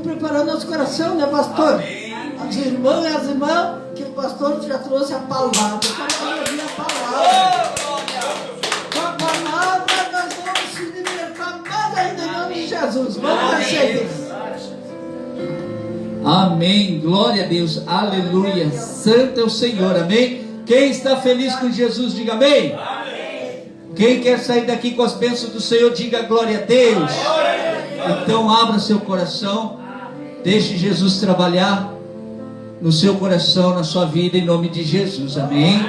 preparando nosso coração, né, pastor? Amém. As irmãs e as irmãs, que o pastor já trouxe a palavra. Eu quero ouvir a palavra. Com a palavra nós vamos se libertar mais ainda em nome de Jesus. Vamos receber. Amém, glória a Deus, aleluia, santo é o Senhor, amém. Quem está feliz com Jesus, diga amém. Quem quer sair daqui com as bênçãos do Senhor, diga glória a Deus. Então abra seu coração, deixe Jesus trabalhar no seu coração, na sua vida, em nome de Jesus, amém.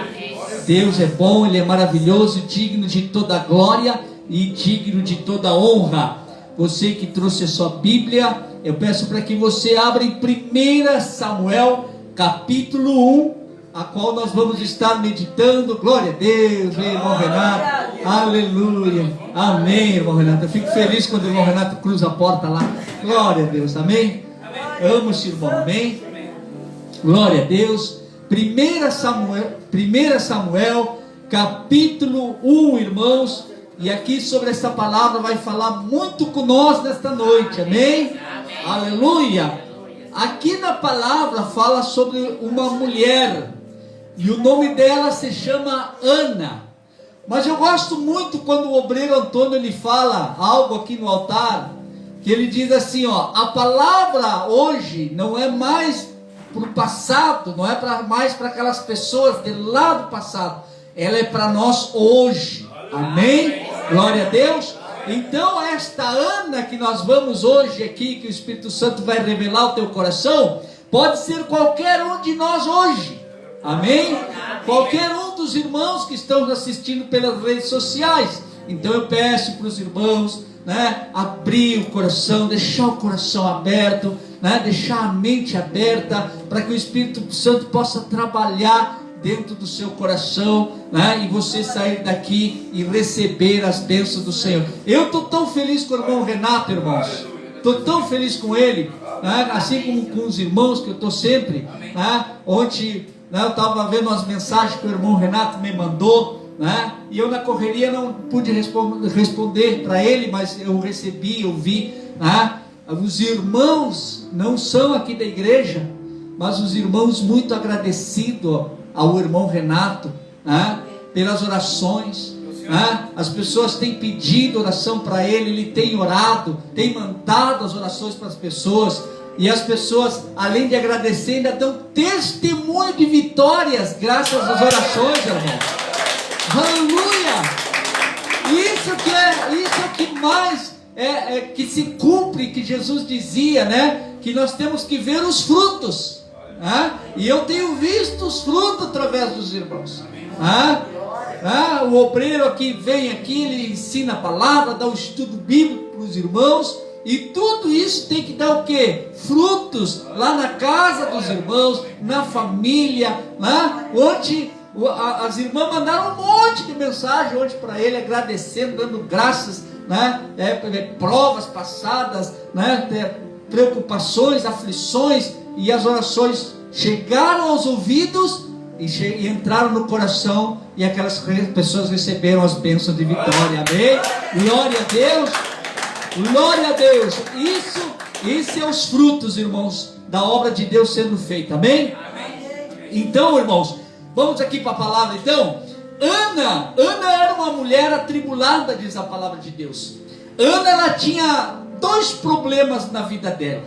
Deus é bom, Ele é maravilhoso, digno de toda glória e digno de toda honra. Você que trouxe a sua Bíblia, eu peço para que você abra em 1 Samuel, capítulo 1, a qual nós vamos estar meditando. Glória a Deus, irmão Renato, aleluia, amém, irmão Renato. Eu fico feliz quando o irmão Renato cruza a porta lá. Glória a Deus, amém. Amo esse irmão, amém. Glória a Deus. 1 Samuel, capítulo 1, irmãos. E aqui sobre essa palavra vai falar muito com nós nesta noite, amém? Aleluia. Aqui na palavra fala sobre uma mulher, e o nome dela se chama Ana. Mas eu gosto muito quando o obreiro Antônio ele fala algo aqui no altar, que ele diz assim, ó, a palavra hoje não é mais para o passado, não é mais para aquelas pessoas de lá do passado, ela é para nós hoje, amém? Glória a Deus. Então esta Ana que nós vamos hoje aqui, que o Espírito Santo vai revelar ao teu coração, pode ser qualquer um de nós hoje, amém? Qualquer um dos irmãos que estão assistindo pelas redes sociais. Então eu peço para os irmãos, né, abrir o coração, deixar o coração aberto, né, deixar a mente aberta, para que o Espírito Santo possa trabalhar dentro do seu coração, né, e você sair daqui e receber as bênçãos do Senhor. Eu estou tão feliz com o irmão Renato, irmãos, estou tão feliz com ele, né, assim como com os irmãos que eu estou sempre, né. Ontem, né, eu estava vendo as mensagens que o irmão Renato me mandou, né, e eu na correria não pude responder para ele, mas eu recebi, eu vi, né. Os irmãos não são aqui da igreja, mas os irmãos muito agradecidos ao irmão Renato, né, pelas orações, né, as pessoas têm pedido oração para ele tem orado, tem mandado as orações para as pessoas, e as pessoas, além de agradecer, ainda dão testemunho de vitórias, graças às orações, irmão. Aleluia! Isso é o que mais que se cumpre, que Jesus dizia, né, que nós temos que ver os frutos. E eu tenho visto os frutos através dos irmãos. O obreiro aqui vem aqui, ele ensina a palavra, dá o estudo bíblico para os irmãos, e tudo isso tem que dar o quê? Frutos lá na casa dos irmãos, na família, onde as irmãs mandaram um monte de mensagem hoje para ele, agradecendo, dando graças, né? Provas passadas, né? Preocupações, aflições, e as orações chegaram aos ouvidos e entraram no coração, e aquelas pessoas receberam as bênçãos de vitória, amém? Glória a Deus, glória a Deus. Isso é os frutos, irmãos, da obra de Deus sendo feita, amém? Então, irmãos, vamos aqui para a palavra. Então, Ana era uma mulher atribulada, diz a palavra de Deus. Ana, ela tinha dois problemas na vida dela,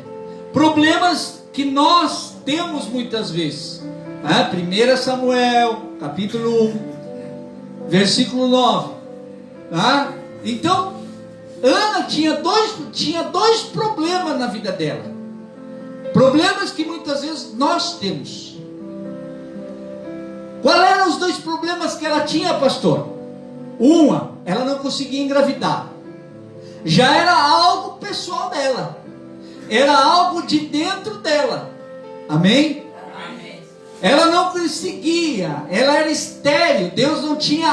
problemas que nós temos muitas vezes. 1 Samuel, capítulo 1, versículo 9. Então, Ana tinha dois problemas na vida dela, problemas que muitas vezes nós temos. Qual eram os dois problemas que ela tinha, pastor? Ela não conseguia engravidar. Já era algo pessoal dela, era algo de dentro dela, amém? Ela não conseguia, ela era estéril. Deus não tinha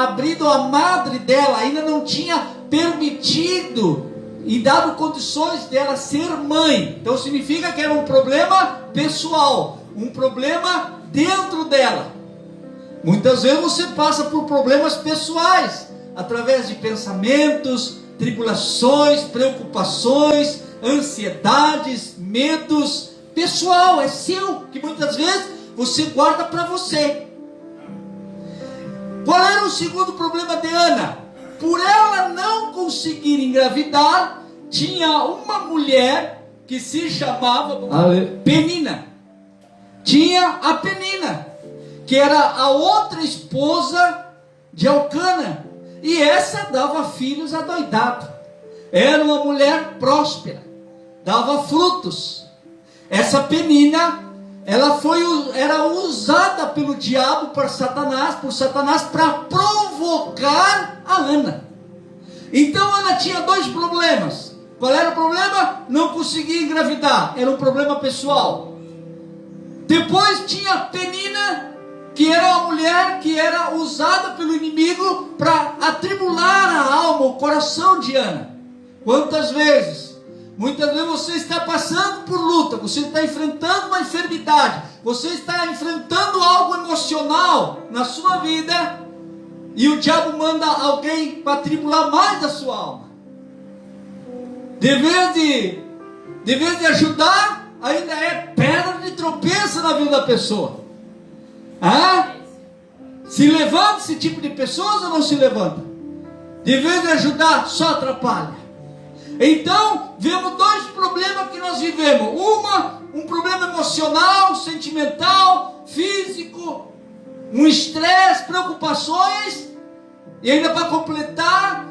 abrido a madre dela, ainda não tinha permitido e dado condições dela ser mãe. Então significa que era um problema pessoal, um problema dentro dela. Muitas vezes você passa por problemas pessoais, através de pensamentos, tribulações, preocupações, ansiedades, medos, pessoal, é seu, que muitas vezes você guarda para você. Qual era o segundo problema de Ana? Por ela não conseguir engravidar, tinha uma mulher que se chamava Penina. Tinha a Penina, que era a outra esposa de Elcana, e essa dava filhos adoidados. Era uma mulher próspera, dava frutos. Essa Penina, era usada pelo diabo por Satanás para provocar a Ana. Então Ana tinha dois problemas. Qual era o problema? Não conseguia engravidar, era um problema pessoal. Depois tinha a Penina, que era uma mulher que era usada pelo inimigo para atribular a alma, o coração de Ana. Quantas vezes? Muitas vezes você está passando por luta, você está enfrentando uma enfermidade, você está enfrentando algo emocional na sua vida, e o diabo manda alguém para atribular mais a sua alma. De vez de ajudar, ainda é pedra de tropeço na vida da pessoa. Se levanta esse tipo de pessoas ou não se levanta? De vez de ajudar, só atrapalha. Então, vemos dois problemas que nós vivemos. Um problema emocional, sentimental, físico, um estresse, preocupações, e ainda para completar,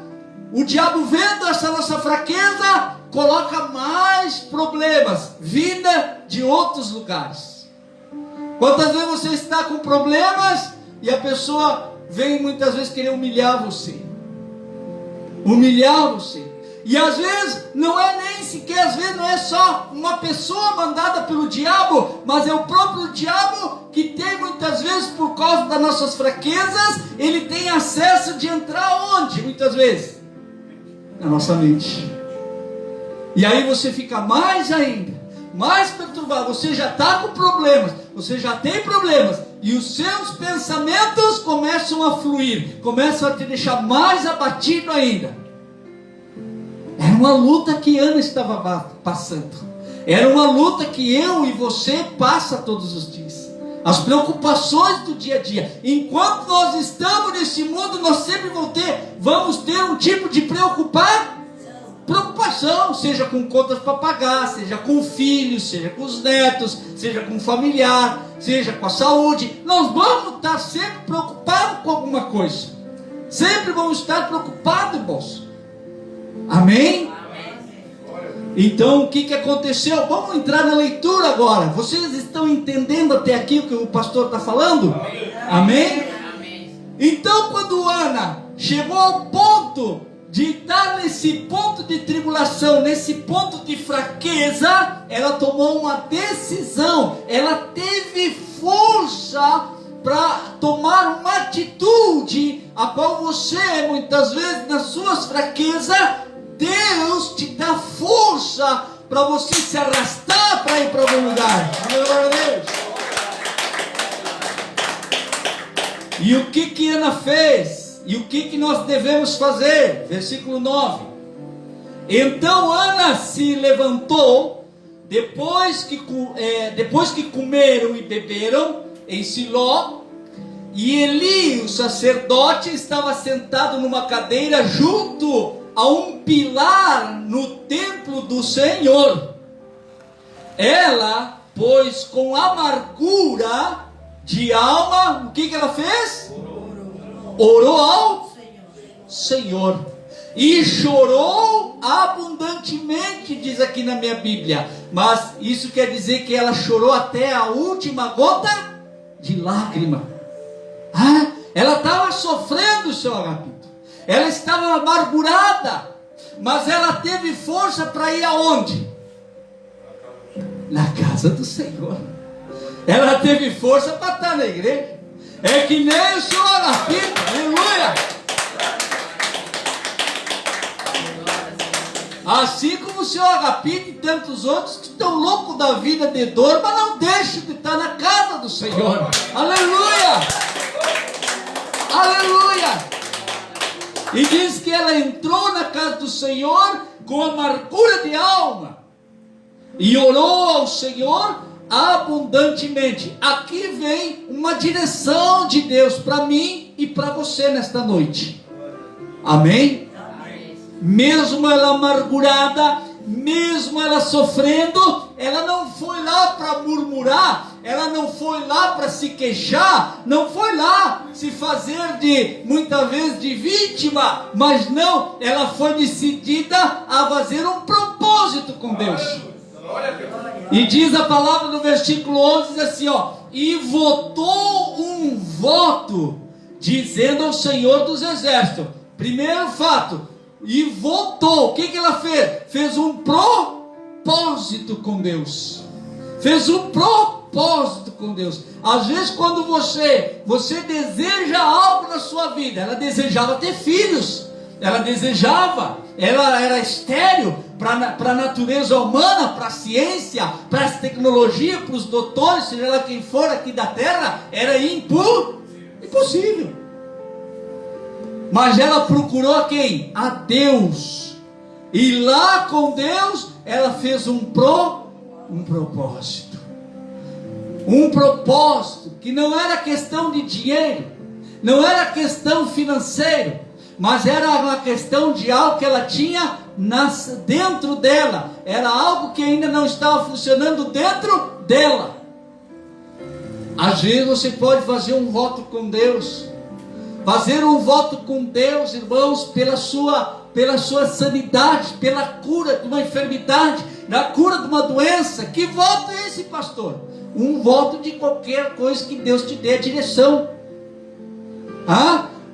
o diabo vendo essa nossa fraqueza, coloca mais problemas, vinda de outros lugares. Quantas vezes você está com problemas e a pessoa vem muitas vezes querer humilhar você? E às vezes não é nem sequer, às vezes não é só uma pessoa mandada pelo diabo, mas é o próprio diabo que tem muitas vezes, por causa das nossas fraquezas, ele tem acesso de entrar onde? Muitas vezes na nossa mente. E aí você fica mais ainda, mais perturbado. Você já está com problemas, você já tem problemas, e os seus pensamentos começam a fluir, começam a te deixar mais abatido ainda. Era uma luta que Ana estava passando. Era uma luta que eu e você passa todos os dias. As preocupações do dia a dia. Enquanto nós estamos nesse mundo, nós sempre vamos ter um tipo de preocupação, seja com contas para pagar, seja com filhos, seja com os netos, seja com o familiar, seja com a saúde. Nós vamos estar sempre preocupados com alguma coisa. Sempre vamos estar preocupados, irmãos. Amém? Então o que aconteceu? Vamos entrar na leitura agora. Vocês estão entendendo até aqui o que o pastor está falando? Amém? Então quando Ana chegou ao ponto de estar nesse ponto de tribulação, nesse ponto de fraqueza, ela tomou uma decisão. Ela teve força para tomar uma atitude, a qual você, muitas vezes, nas suas fraquezas, Deus te dá força para você se arrastar para ir para algum lugar. Glória a Deus. E o que Ana fez? E o que nós devemos fazer? Versículo 9. Então Ana se levantou, depois que comeram e beberam em Siló, e Eli, o sacerdote, estava sentado numa cadeira junto a um pilar no templo do Senhor. Ela, pois, com amargura de alma, o que ela fez? Orou ao Senhor. E chorou abundantemente, diz aqui na minha Bíblia. Mas isso quer dizer que ela chorou até a última gota de lágrima. Ela estava sofrendo, seu agapito. Ela estava amargurada, mas ela teve força para ir aonde? Na casa do Senhor. Ela teve força para estar na igreja. É que nem o seu agapito, aleluia. Assim como o seu agapito e tantos outros que estão loucos da vida de dor, mas não deixam de estar na casa do Senhor. Aleluia. Aleluia. E diz que ela entrou na casa do Senhor com amargura de alma. e orou ao Senhor abundantemente. Aqui vem uma direção de Deus para mim e para você nesta noite. Amém? Mesmo ela amargurada, mesmo ela sofrendo, ela não foi lá para murmurar, ela não foi lá para se queixar, não foi lá se fazer muitas vezes de vítima, mas não, ela foi decidida a fazer um propósito com Deus. E diz a palavra no versículo 11, diz assim, e votou um voto, dizendo ao Senhor dos Exércitos. Primeiro fato, e votou. O que ela fez? Fez um propósito com Deus. Fez um propósito com Deus. Às vezes quando você deseja algo na sua vida, ela desejava ter filhos, ela era estéril para a natureza humana, para a ciência, para a tecnologia, para os doutores, seja lá quem for aqui da terra, era impossível. Mas ela procurou a quem? A Deus. E lá com Deus, ela fez um propósito. Um propósito que não era questão de dinheiro, não era questão financeira, mas era uma questão de algo que ela tinha dentro dela. Era algo que ainda não estava funcionando dentro dela. Às vezes você pode fazer um voto com Deus. Fazer um voto com Deus, irmãos, pela sua sanidade, pela cura de uma enfermidade, da cura de uma doença. Que voto é esse, pastor? Um voto de qualquer coisa que Deus te dê a direção.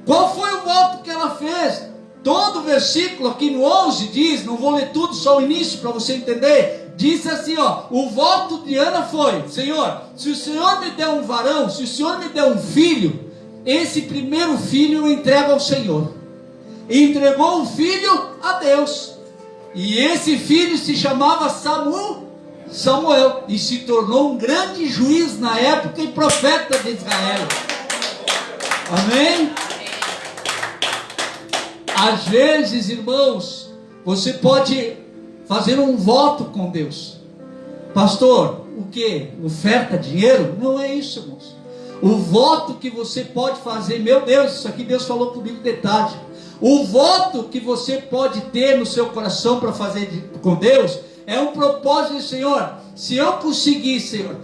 Qual foi o voto que ela fez? Todo o versículo aqui no 11 diz, não vou ler tudo, só o início para você entender. Diz assim, o voto de Ana foi: Senhor, se o Senhor me der um varão, se o Senhor me der um filho, esse primeiro filho eu entrego ao Senhor. E entregou o filho a Deus. E esse filho se chamava Samuel. E se tornou um grande juiz na época e profeta de Israel. Amém? Às vezes, irmãos, você pode fazer um voto com Deus. Pastor, o que? Oferta, dinheiro? Não é isso, irmãos. O voto que você pode fazer, meu Deus, isso aqui Deus falou comigo em detalhe. O voto que você pode ter no seu coração para fazer com Deus é um propósito de Senhor. Se eu conseguir, Senhor,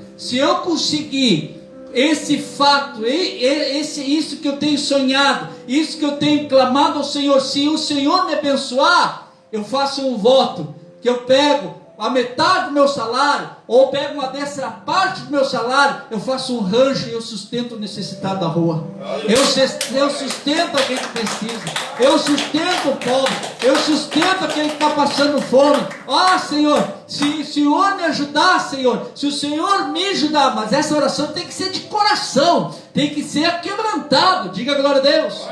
esse fato, isso que eu tenho sonhado, isso que eu tenho clamado ao Senhor, se o Senhor me abençoar, eu faço um voto que eu pego a metade do meu salário, ou pego uma décima parte do meu salário, eu faço um rancho e eu sustento o necessitado da rua. Eu sustento alguém que precisa. Eu sustento o pobre. Eu sustento aquele que está passando fome. Senhor, se o Senhor me ajudar, Senhor, se o Senhor me ajudar, mas essa oração tem que ser de coração, tem que ser quebrantado. Diga glória a Deus.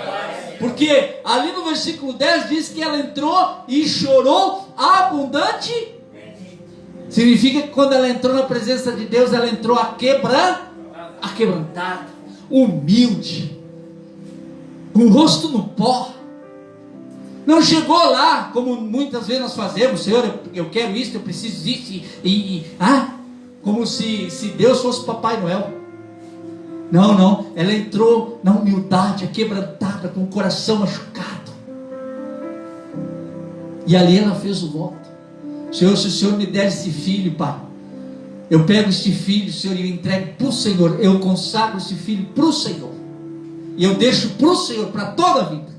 Porque ali no versículo 10 diz que ela entrou e chorou abundante. Significa que quando ela entrou na presença de Deus, ela entrou aquebrantada, humilde, com o rosto no pó. Não chegou lá, como muitas vezes nós fazemos: Senhor, eu quero isso, eu preciso disso, como se Deus fosse Papai Noel. Não, ela entrou na humildade, aquebrantada, com o coração machucado. E ali ela fez o voto: Senhor, se o Senhor me der esse filho, Pai, eu pego este filho, Senhor, e eu entrego para o Senhor, eu consagro esse filho para o Senhor, e eu deixo para o Senhor, para toda a vida.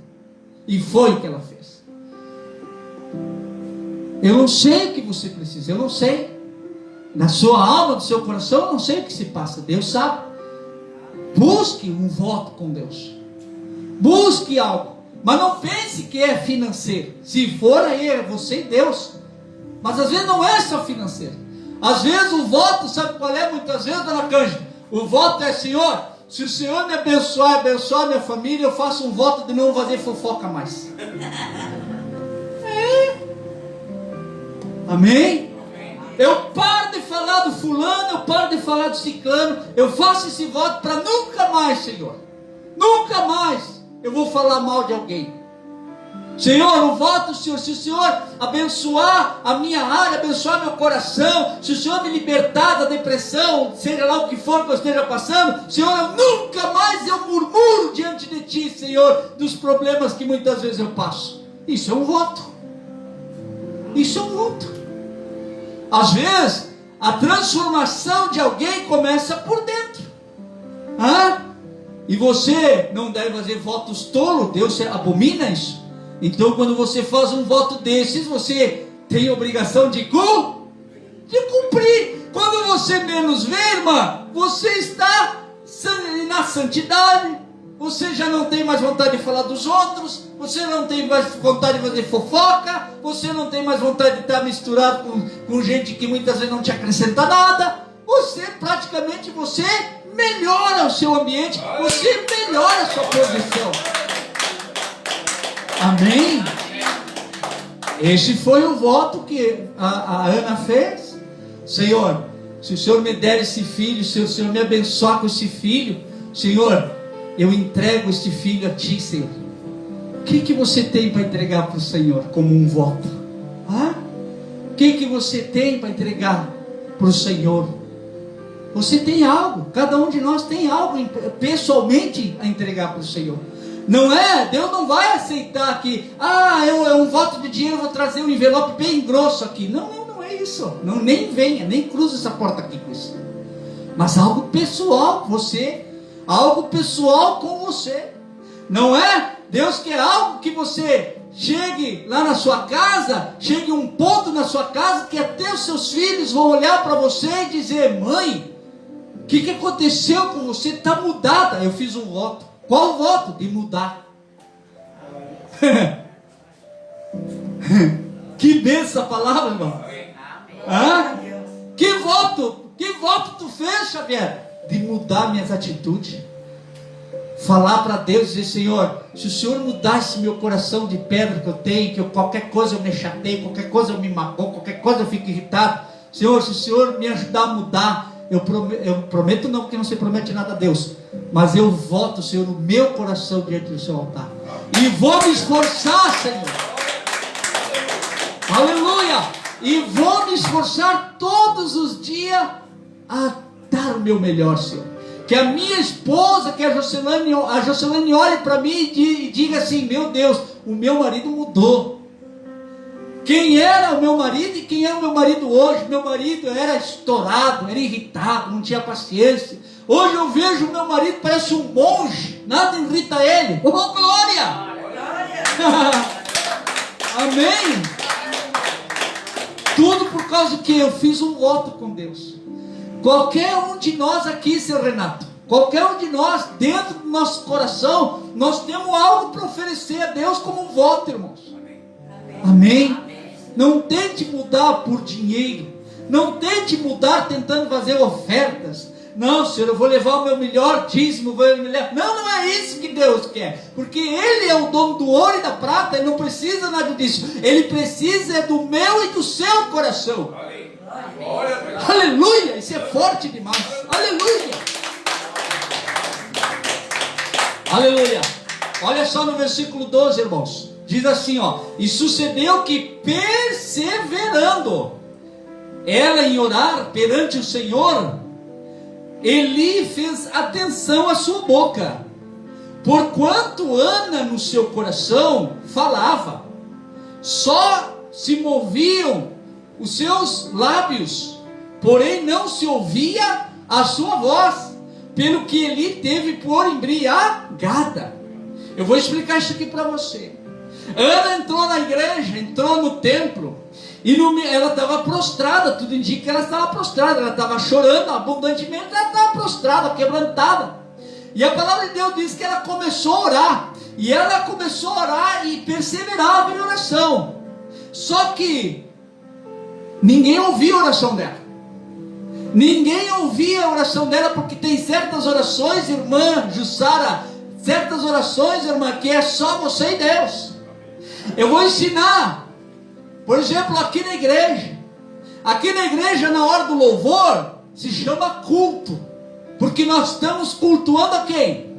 E foi o que ela fez. Eu não sei o que você precisa, eu não sei, na sua alma, no seu coração, eu não sei o que se passa, Deus sabe. Busque um voto com Deus, busque algo, mas não pense que é financeiro. Se for, aí é você e Deus. Mas às vezes não é só financeiro. Às vezes o voto, sabe qual é? Muitas vezes, dona Cândia, o voto é: Senhor, se o Senhor me abençoar a minha família, eu faço um voto de não fazer fofoca mais. Amém? Eu paro de falar do fulano, eu paro de falar do ciclano, eu faço esse voto para nunca mais, Senhor, nunca mais eu vou falar mal de alguém. Senhor, o voto, Senhor, se o Senhor abençoar a minha área, abençoar meu coração, se o Senhor me libertar da depressão, seja lá o que for que eu esteja passando, Senhor, eu nunca mais eu murmuro diante de Ti, Senhor, dos problemas que muitas vezes eu passo. Isso é um voto. Isso é um voto. Às vezes, a transformação de alguém começa por dentro. E você não deve fazer votos tolos, Deus abomina isso. Então, quando você faz um voto desses, você tem a obrigação de cumprir. Quando você menos vê, irmã, você está na santidade. Você já não tem mais vontade de falar dos outros. Você não tem mais vontade de fazer fofoca. Você não tem mais vontade de estar misturado com gente que muitas vezes não te acrescenta nada. Você praticamente melhora o seu ambiente. Você melhora a sua posição. Amém? Esse foi o voto que a Ana fez. Senhor, se o Senhor me der esse filho, se o Senhor me abençoar com esse filho, Senhor, eu entrego este filho a Ti, Senhor. O que você tem para entregar para o Senhor como um voto? O que você tem para entregar para o Senhor? Você tem algo, cada um de nós tem algo pessoalmente a entregar para o Senhor. Não é? Deus não vai aceitar que, é um voto de dinheiro, eu vou trazer um envelope bem grosso aqui. Não é isso. Não, nem venha, nem cruze essa porta aqui com isso. Mas algo pessoal com você, algo pessoal com você. Não é? Deus quer algo que você chegue lá na sua casa, chegue um ponto na sua casa que até os seus filhos vão olhar para você e dizer: mãe, o que aconteceu com você? Está mudada. Eu fiz um voto. Qual o voto? De mudar. Que benção a palavra, irmão. Que voto tu fez, Xavier? De mudar minhas atitudes. Falar para Deus e dizer: Senhor, se o Senhor mudasse meu coração de pedra que eu tenho, que qualquer coisa eu me chateio, qualquer coisa eu me magoo, qualquer coisa eu fico irritado, Senhor, se o Senhor me ajudar a mudar, eu prometo não, porque não se promete nada a Deus, mas eu voto, Senhor, no meu coração diante do seu altar, e vou me esforçar, Senhor, aleluia, e vou me esforçar todos os dias a dar o meu melhor, Senhor. Que a minha esposa, que a Jocelane olhe para mim e diga assim: meu Deus, o meu marido mudou. Quem era o meu marido e quem é o meu marido hoje? Meu marido era estourado, era irritado, não tinha paciência. Hoje eu vejo o meu marido, parece um monge, nada irrita ele. Oh, glória! Amém? Tudo por causa que eu fiz um voto com Deus. Qualquer um de nós aqui, seu Renato, qualquer um de nós, dentro do nosso coração, nós temos algo para oferecer a Deus como um voto, irmãos. Amém? Não tente mudar por dinheiro. Não tente mudar tentando fazer ofertas. Não, Senhor, eu vou levar o meu melhor dízimo. Não é isso que Deus quer. Porque Ele é o dono do ouro e da prata. Ele não precisa nada disso. Ele precisa do meu e do seu coração. Aleluia, isso é forte demais. Aleluia. Aleluia. Olha só no versículo 12, irmãos. Diz assim, e sucedeu que, perseverando ela em orar perante o Senhor, Eli fez atenção à sua boca, porquanto Ana no seu coração falava, só se moviam os seus lábios, porém não se ouvia a sua voz, pelo que Eli teve por embriagada. Eu vou explicar isso aqui para você. Ana entrou na igreja, entrou no templo, e ela estava prostrada, tudo indica que ela estava prostrada, ela estava chorando abundantemente, ela estava prostrada, quebrantada. E a palavra de Deus diz que ela começou a orar, e ela começou a orar e perseverava em oração. Só que ninguém ouvia a oração dela. Ninguém ouvia a oração dela, porque tem certas orações, irmã Jussara, certas orações, irmã, que é só você e Deus. Eu vou ensinar, por exemplo, aqui na igreja. Aqui na igreja, na hora do louvor, se chama culto, porque nós estamos cultuando a quem?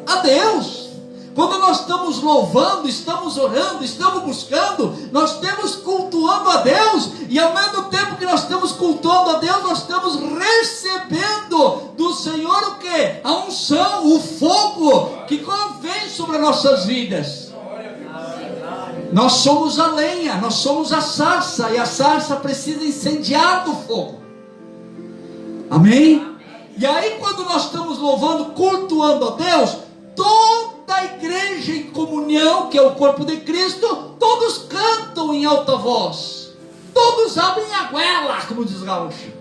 A Deus. Quando nós estamos louvando, estamos orando, estamos buscando, nós estamos cultuando a Deus, e ao mesmo tempo que nós estamos cultuando a Deus, nós estamos recebendo do Senhor o quê? A unção, o fogo que vem sobre as nossas vidas. Nós somos a lenha, nós somos a sarça, e a sarça precisa incendiar do fogo. Amém? E aí quando nós estamos louvando, cultuando a Deus, toda a igreja em comunhão, que é o corpo de Cristo, todos cantam em alta voz, todos abrem a goela, como diz Gaúcho,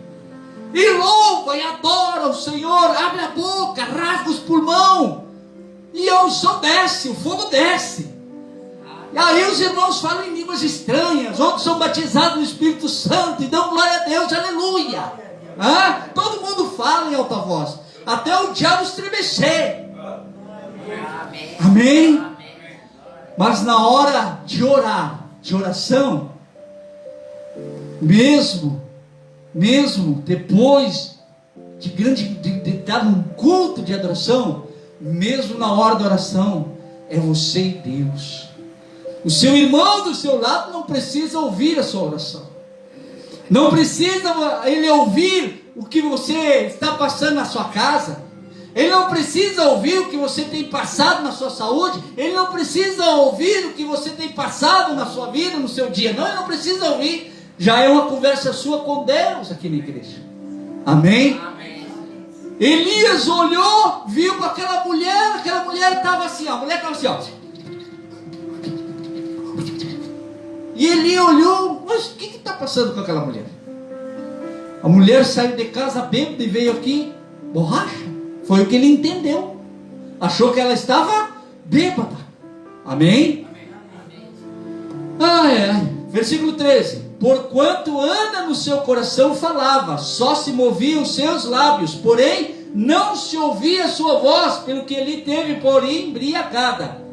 e louva e adora o Senhor, abre a boca, rasga os pulmão, e a unção desce, o fogo desce. E aí os irmãos falam em línguas estranhas, outros são batizados no Espírito Santo e dão glória a Deus, aleluia. Todo mundo fala em alta voz, até o diabo estremecer. Amém? Mas na hora de orar, de oração, mesmo depois de estar num culto de adoração, mesmo na hora da oração, é você e Deus. O seu irmão do seu lado não precisa ouvir a sua oração, não precisa ele ouvir o que você está passando na sua casa, ele não precisa ouvir o que você tem passado na sua saúde, ele não precisa ouvir o que você tem passado na sua vida, no seu dia, não, ele não precisa ouvir. Já é uma conversa sua com Deus aqui na igreja. Amém? Amém. Elias olhou, viu com aquela mulher estava assim, a mulher estava assim, ó. E Eli olhou, mas o que está passando com aquela mulher? A mulher saiu de casa bêbada e veio aqui borracha. Foi o que ele entendeu. Achou que ela estava bêbada. Amém? Versículo 13. Porquanto Ana no seu coração falava, só se moviam os seus lábios, porém não se ouvia a sua voz, pelo que Eli teve por embriagada.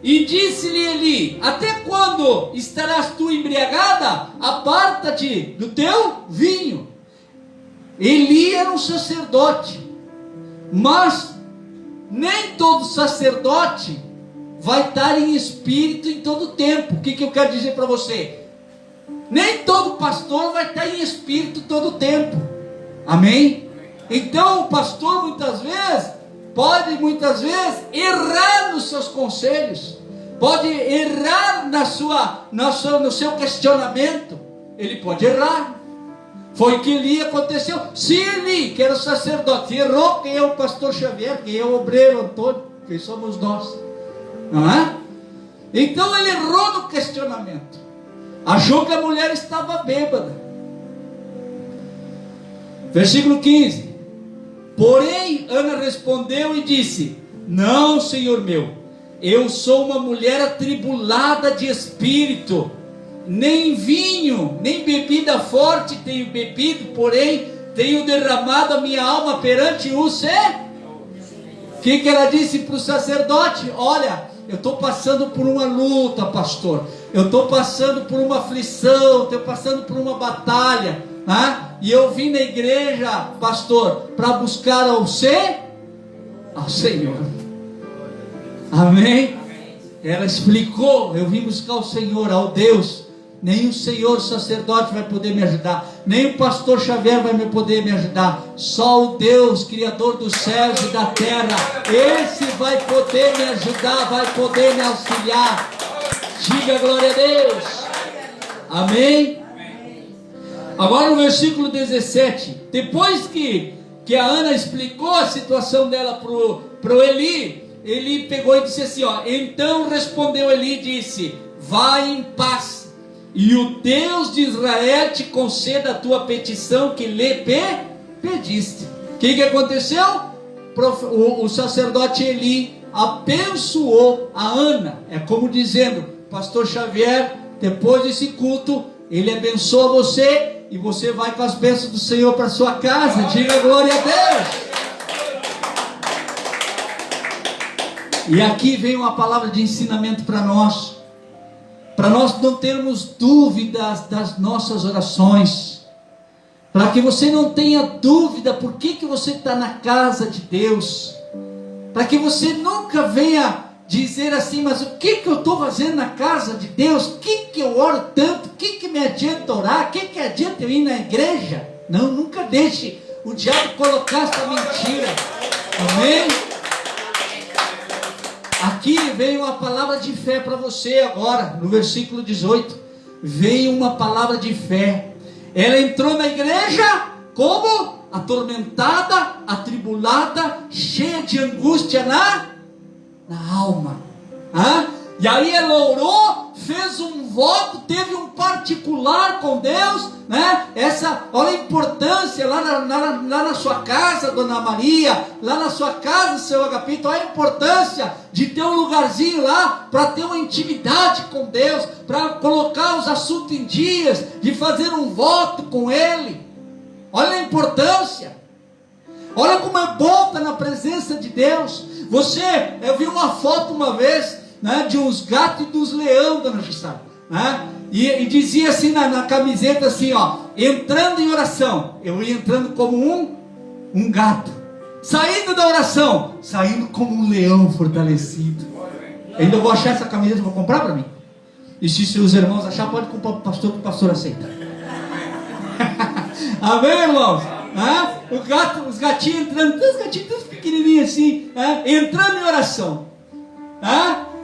E disse-lhe Eli: até quando estarás tu embriagada? Aparta-te do teu vinho. Eli era um sacerdote, mas nem todo sacerdote vai estar em espírito em todo tempo. O que eu quero dizer para você? Nem todo pastor vai estar em espírito todo tempo. Amém? Então o pastor muitas vezes pode errar nos seus conselhos, pode errar no seu questionamento. Ele pode errar. Foi o que Eli aconteceu. Se Eli, que era o sacerdote, errou, quem é o pastor Xavier, quem é o obreiro Antônio, quem somos nós? Não é? Então ele errou no questionamento, achou que a mulher estava bêbada. Versículo 15. Porém Ana respondeu e disse: não, senhor meu, eu sou uma mulher atribulada de espírito, nem vinho, nem bebida forte tenho bebido, porém tenho derramado a minha alma perante o Senhor. O que ela disse para o sacerdote? Olha, eu estou passando por uma luta, pastor, eu estou passando por uma aflição, estou passando por uma batalha, e eu vim na igreja, pastor, para buscar ao Senhor. Amém? Ela explicou: eu vim buscar o Senhor, ao Deus. Nem o Senhor sacerdote vai poder me ajudar, nem o pastor Xavier vai poder me ajudar, só o Deus Criador dos céus e da terra, esse vai poder me ajudar, vai poder me auxiliar. Diga glória a Deus. Amém? Agora no versículo 17, depois que a Ana explicou a situação dela pro Eli, Eli pegou e disse assim, então respondeu Eli e disse: vai em paz, e o Deus de Israel te conceda a tua petição que lhe pediste. O que aconteceu? O sacerdote Eli abençoou a Ana. É como dizendo: pastor Xavier, depois desse culto, ele abençoa você, e você vai com as bênçãos do Senhor para sua casa. Diga glória a Deus. E aqui vem uma palavra de ensinamento para nós não termos dúvidas das nossas orações, para que você não tenha dúvida por que você está na casa de Deus, para que você nunca venha dizer assim, mas o que eu estou fazendo na casa de Deus? O que eu oro tanto? O que me adianta orar? O que adianta eu ir na igreja? Não, nunca deixe o diabo colocar essa mentira. Amém? Aqui veio uma palavra de fé para você agora, no versículo 18. Veio uma palavra de fé. Ela entrou na igreja como? Atormentada, atribulada, cheia de angústia na alma. E aí ela orou, fez um voto, teve um particular com Deus, né? Olha a importância lá na sua casa, Dona Maria, lá na sua casa, seu Agapito, olha a importância de ter um lugarzinho lá, para ter uma intimidade com Deus, para colocar os assuntos em dias, de fazer um voto com Ele. Olha a importância. Olha como é bom estar na presença de Deus. Eu vi uma foto uma vez, né, de uns gatos e dos leões, dona Jussara, né? E dizia assim na camiseta assim, ó, entrando em oração. Eu ia entrando como um gato, saindo da oração, saindo como um leão fortalecido. Ainda vou achar essa camiseta para comprar para mim. E se os irmãos acharem, pode comprar para o pastor, que o pastor aceita. Amém, irmãos? Os gatinhos entrando, os gatinhos todos pequenininhos assim, entrando em oração,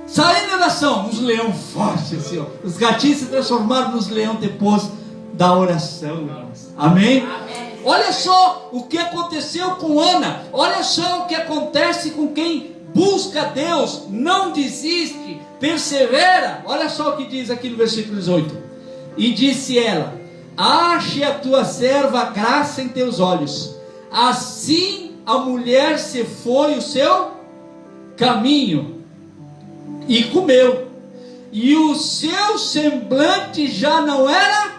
saindo em oração, uns leão fortes assim, ó. Os gatinhos se transformaram nos leão depois da oração, irmãos. Amém? Amém? Olha só o que aconteceu com Ana. Olha só o que acontece com quem busca Deus, não desiste, persevera. Olha só o que diz aqui no versículo 18. E disse ela: ache a tua serva graça em teus olhos. Assim a mulher se foi o seu caminho e comeu, e o seu semblante já não era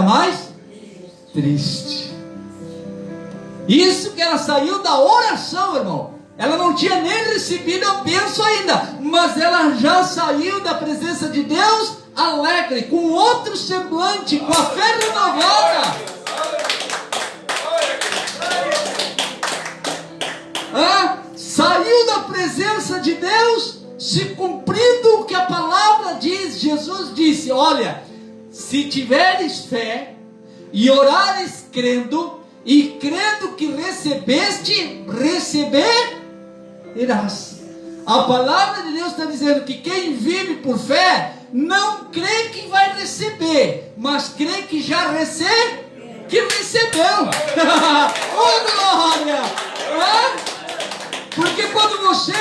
mais triste. Isso que ela saiu da oração, irmão. Ela não tinha nem recebido a bênção ainda, mas ela já saiu da presença de Deus alegre, com outro semblante, com a fé renovada. Saiu da presença de Deus, se cumprindo o que a palavra diz. Jesus disse: olha, se tiveres fé e orares crendo, e crendo que recebeste, receberás. A palavra de Deus está dizendo que quem vive por fé não crê que vai receber, mas crê que já recebeu. Oh, glória! Porque quando você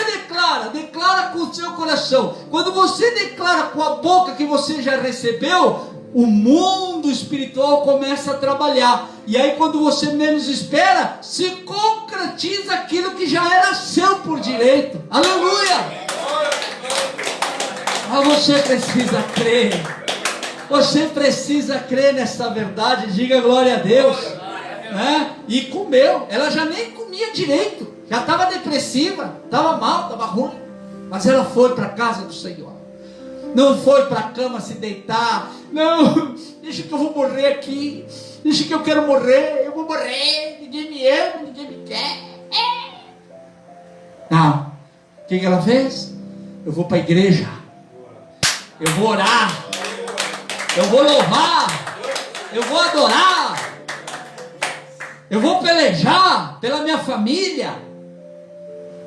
declara com o seu coração, quando você declara com a boca que você já recebeu, o mundo espiritual começa a trabalhar. E aí quando você menos espera, se concretiza aquilo que já era seu por direito. Aleluia! Mas você precisa crer. Você precisa crer nessa verdade. Diga glória a Deus. E comeu. Ela já nem comia direito, já estava depressiva, estava mal, estava ruim. Mas ela foi para a casa do Senhor. Não foi para a cama se deitar. Não, deixa que eu vou morrer aqui. Deixa que eu quero morrer. Eu vou morrer. Ninguém me ama, ninguém me quer. Não. O que ela fez? Eu vou para a igreja. Eu vou orar. Eu vou louvar. Eu vou adorar. Eu vou pelejar pela minha família,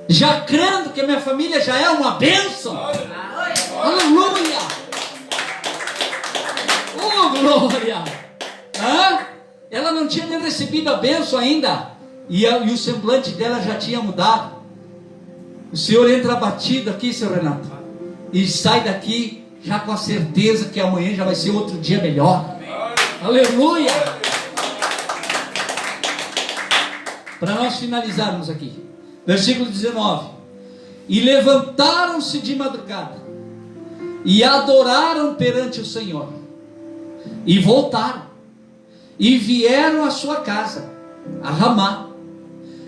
já crendo que a minha família já é uma bênção. Aleluia! Oh, glória! Ela não tinha nem recebido a bênção ainda, e o semblante dela já tinha mudado. O Senhor entra abatido aqui, seu Renato, e sai daqui já com a certeza que amanhã já vai ser outro dia melhor. Aleluia! Para nós finalizarmos aqui, versículo 19: e levantaram-se de madrugada, e adoraram perante o Senhor, e voltaram, e vieram à sua casa, a Ramá.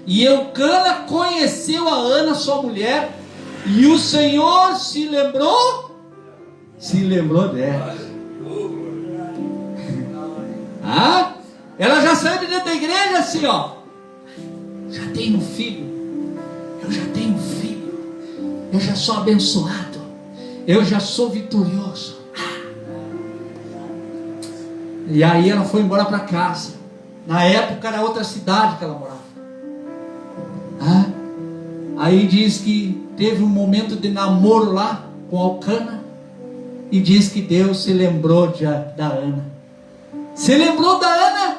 E Eucana conheceu a Ana, sua mulher, e o Senhor se lembrou dela. Ela já saiu de dentro da igreja assim, ó. Já tem um filho. eu já sou abençoado, eu já sou vitorioso. E aí ela foi embora para casa. Na época era outra cidade que ela morava. Aí diz que teve um momento de namoro lá com Elcana, e diz que Deus se lembrou da Ana. Se lembrou da Ana.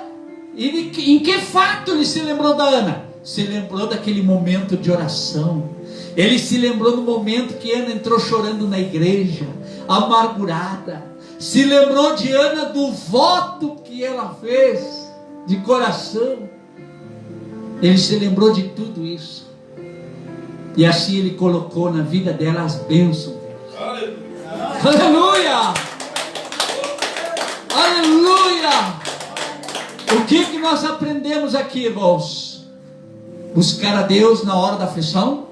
E em que fato ele se lembrou da Ana? Se lembrou daquele momento de oração. Ele se lembrou do momento que Ana entrou chorando na igreja, amargurada. Se lembrou de Ana, do voto que ela fez de coração. Ele se lembrou de tudo isso. E assim ele colocou na vida dela as bênçãos. Aleluia! Aleluia! O que nós aprendemos aqui, irmãos? Buscar a Deus na hora da aflição.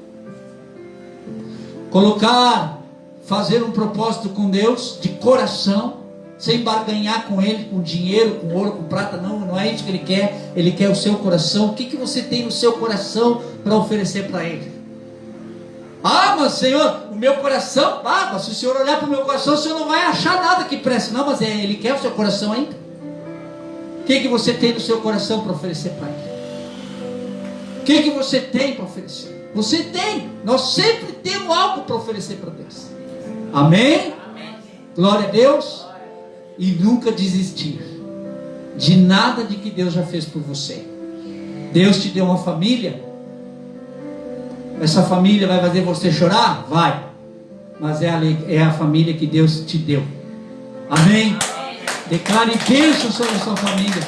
Fazer um propósito com Deus de coração, sem barganhar com Ele, com dinheiro, com ouro, com prata. Não é isso que Ele quer. Ele quer o seu coração. O que você tem no seu coração para oferecer para Ele? Mas Senhor, o meu coração, mas se o Senhor olhar para o meu coração, o Senhor não vai achar nada que preste. Não, mas Ele quer o seu coração ainda. O que você tem no seu coração para oferecer para Ele? O que você tem para oferecer? Você tem. Nós sempre temos algo para oferecer para Deus. Amém? Glória a Deus. E nunca desistir de nada de que Deus já fez por você. Deus te deu uma família. Essa família vai fazer você chorar? Vai. Mas é a família que Deus te deu. Amém? Declare bênção sobre a sua família,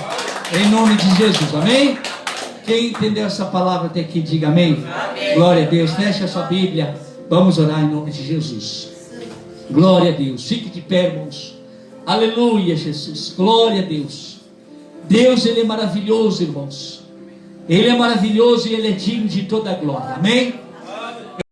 em nome de Jesus. Amém? Quem entendeu essa palavra até aqui, diga amém. Amém. Glória a Deus. Feche a sua Bíblia. Vamos orar em nome de Jesus. Glória a Deus. Fique de pé, irmãos. Aleluia, Jesus. Glória a Deus. Deus, Ele é maravilhoso, irmãos. Ele é maravilhoso e Ele é digno de toda a glória. Amém?